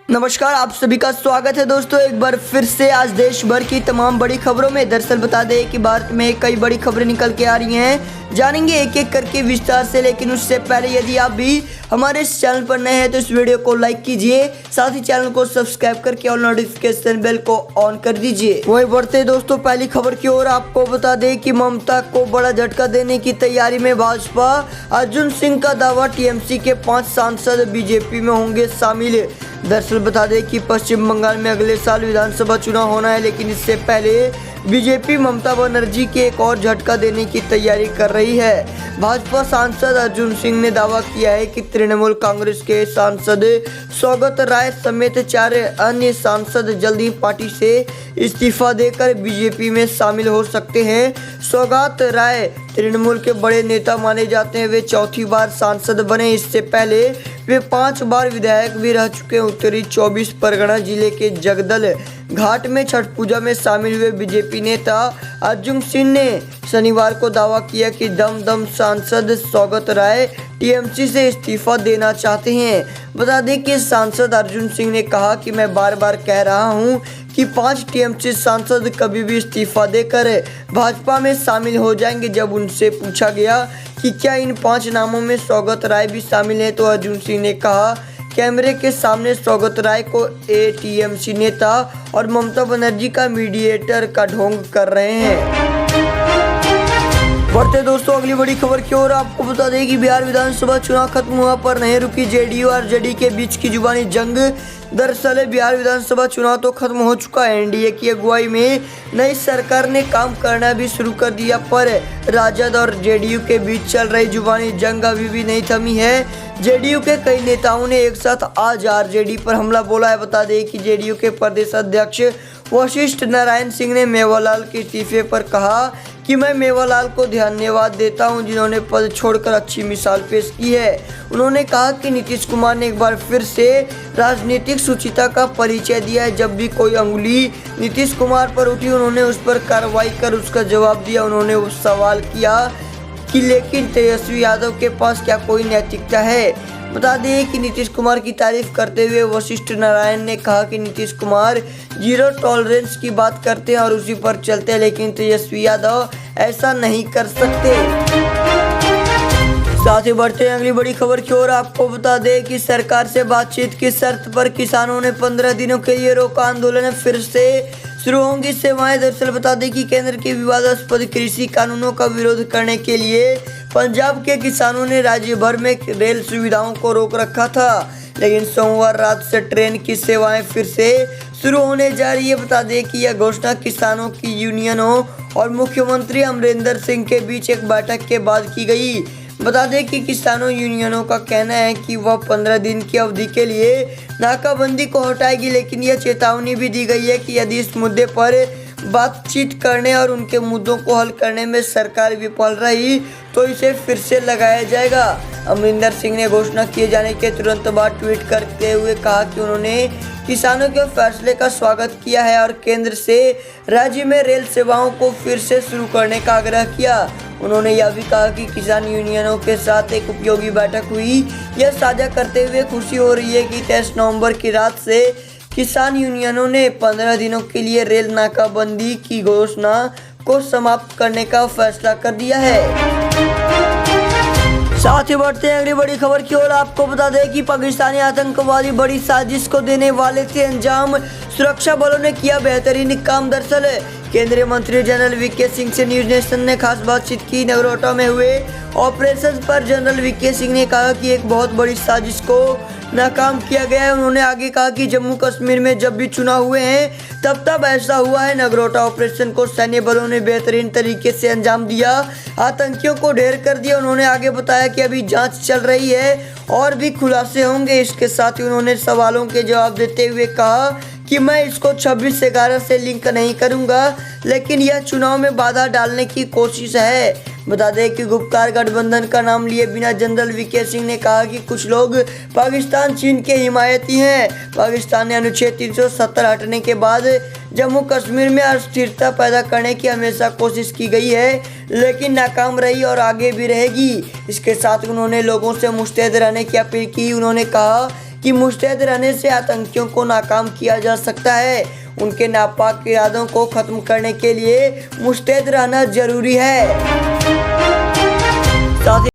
नमस्कार, आप सभी का स्वागत है दोस्तों एक बार फिर से। आज देश भर की तमाम बड़ी खबरों में दरअसल बता दें कि भारत में कई बड़ी खबरें निकल के आ रही हैं। जानेंगे एक एक करके विस्तार से, लेकिन उससे पहले यदि आप भी हमारे इस चैनल पर नए हैं तो इस वीडियो को लाइक कीजिए, साथ ही चैनल को सब्सक्राइब करके और नोटिफिकेशन बेल को ऑन कर दीजिए। वही बढ़ते दोस्तों पहली खबर की ओर। आपको बता दें कि ममता को बड़ा झटका देने की तैयारी में भाजपा। अर्जुन सिंह का दावा, टीएमसी के 5 सांसद बीजेपी में होंगे शामिल। दरअसल बता दें कि पश्चिम बंगाल में अगले साल विधानसभा चुनाव होना है, लेकिन इससे पहले बीजेपी ममता बनर्जी के एक और झटका देने की तैयारी कर रही है। भाजपा सांसद अर्जुन सिंह ने दावा किया है कि तृणमूल कांग्रेस के सांसद सौगत राय समेत 4 अन्य सांसद जल्द ही पार्टी से इस्तीफा देकर बीजेपी में शामिल हो सकते हैं। सौगत राय तृणमूल के बड़े नेता माने जाते हैं। वे चौथी बार सांसद बने। इससे पहले वे 5 बार विधायक भी रह चुके हैं। उत्तरी 24 परगना जिले के जगदल घाट में छठ पूजा में शामिल हुए बीजेपी नेता अर्जुन सिंह ने शनिवार को दावा किया कि दमदम सांसद सौगत राय टीएमसी से इस्तीफा देना चाहते हैं। बता दें कि सांसद अर्जुन सिंह ने कहा कि मैं बार बार कह रहा हूं कि 5 टीएमसी सांसद कभी भी इस्तीफा देकर भाजपा में शामिल हो जाएंगे। जब उनसे पूछा गया कि क्या इन 5 नामों में सौगत राय भी शामिल हैं, तो अर्जुन सिंह ने कहा कैमरे के सामने सौगत राय को टीएमसी नेता और ममता बनर्जी का मीडिएटर का ढोंग कर रहे हैं। बढ़ते दोस्तों अगली बड़ी खबर की ओर। आपको बता दें कि बिहार विधानसभा चुनाव खत्म हुआ पर नहीं रुकी जेडीयू और आरजेडी के बीच की जुबानी जंग। दरअसल बिहार विधानसभा चुनाव तो खत्म हो चुका है। एनडीए की अगुवाई में नई सरकार ने काम करना भी शुरू कर दिया, पर राजद और जेडीयू के बीच चल रही जुबानी जंग अभी भी नहीं थमी है। जेडीयू के कई नेताओं ने एक साथ आज आरजेडी पर हमला बोला है। बता दें कि जेडीयू के प्रदेश अध्यक्ष वशिष्ठ नारायण सिंह ने मेवालाल के इस्तीफे पर कहा कि मैं मेवालाल को धन्यवाद देता हूं, जिन्होंने पद छोड़कर अच्छी मिसाल पेश की है। उन्होंने कहा कि नीतीश कुमार ने एक बार फिर से राजनीतिक शुचिता का परिचय दिया है। जब भी कोई अंगुली नीतीश कुमार पर उठी, उन्होंने उस पर कार्रवाई कर उसका जवाब दिया। उन्होंने उस सवाल किया कि लेकिन तेजस्वी यादव के पास क्या कोई नैतिकता है। बता दें कि नीतीश कुमार की तारीफ करते हुए वशिष्ठ नारायण ने कहा कि नीतीश कुमार जीरो टॉलरेंस की बात करते हैं और उसी पर चलते हैं, लेकिन तेजस्वी यादव ऐसा नहीं कर सकते। साथ ही बढ़ते हैं अगली बड़ी खबर की ओर। आपको बता दें कि सरकार से बातचीत की शर्त पर किसानों ने 15 दिनों के लिए रोका आंदोलन। फिर से शुरू होंगी सेवाएं। दरअसल बता दें कि केंद्र के विवादास्पद कृषि कानूनों का विरोध करने के लिए पंजाब के किसानों ने राज्य भर में रेल सुविधाओं को रोक रखा था, लेकिन सोमवार रात से ट्रेन की सेवाएं फिर से शुरू होने जा रही है। बता दें कि यह घोषणा किसानों की यूनियनों और मुख्यमंत्री अमरिंदर सिंह के बीच एक बैठक के बाद की गई। बता दें कि किसानों यूनियनों का कहना है कि वह 15 दिन की अवधि के लिए नाकाबंदी को हटाएगी, लेकिन यह चेतावनी भी दी गई है कि यदि इस मुद्दे पर बातचीत करने और उनके मुद्दों को हल करने में सरकार विफल रही तो इसे फिर से लगाया जाएगा। अमरिंदर सिंह ने घोषणा किए जाने के तुरंत बाद ट्वीट करते हुए कहा कि उन्होंने किसानों के फैसले का स्वागत किया है और केंद्र से राज्य में रेल सेवाओं को फिर से शुरू करने का आग्रह किया। उन्होंने यह भी कहा कि किसान यूनियनों के साथ एक उपयोगी बैठक हुई। यह साझा करते हुए खुशी हो रही है कि 23 नवंबर की रात से किसान यूनियनों ने 15 दिनों के लिए रेल नाकाबंदी की घोषणा को समाप्त करने का फैसला कर दिया है। साथ ही बढ़ते हैं अगली बड़ी खबर की ओर। आपको बता दें कि पाकिस्तानी आतंकवादी बड़ी साजिश को देने वाले थे अंजाम, सुरक्षा बलों ने किया बेहतरीन काम। दरअसल केंद्रीय मंत्री जनरल वीके सिंह से न्यूज नेशन ने खास बातचीत की। नगरोटा में हुए ऑपरेशन पर जनरल वीके सिंह ने कहा कि एक बहुत बड़ी साजिश को नाकाम किया गया है। उन्होंने आगे कहा कि जम्मू कश्मीर में जब भी चुनाव हुए हैं तब ऐसा हुआ है। नगरोटा ऑपरेशन को सैन्य बलों ने बेहतरीन तरीके से अंजाम दिया, आतंकियों को ढेर कर दिया। उन्होंने आगे बताया कि अभी जांच चल रही है और भी खुलासे होंगे। इसके साथ ही उन्होंने सवालों के जवाब देते हुए कहा कि मैं इसको 26/11 से लिंक नहीं करूंगा, लेकिन यह चुनाव में बाधा डालने की कोशिश है। बता दें कि गुप्कार गठबंधन का नाम लिए बिना जनरल वीके सिंह ने कहा कि कुछ लोग पाकिस्तान चीन के हिमायती हैं। पाकिस्तान ने अनुच्छेद 370 हटने के बाद जम्मू कश्मीर में अस्थिरता पैदा करने की हमेशा कोशिश की गई है, लेकिन नाकाम रही और आगे भी रहेगी। इसके साथ उन्होंने लोगों से मुस्तैद रहने की अपील की। उन्होंने कहा कि मुस्तैद रहने से आतंकियों को नाकाम किया जा सकता है। उनके नापाक इरादों को खत्म करने के लिए मुस्तैद रहना जरूरी है।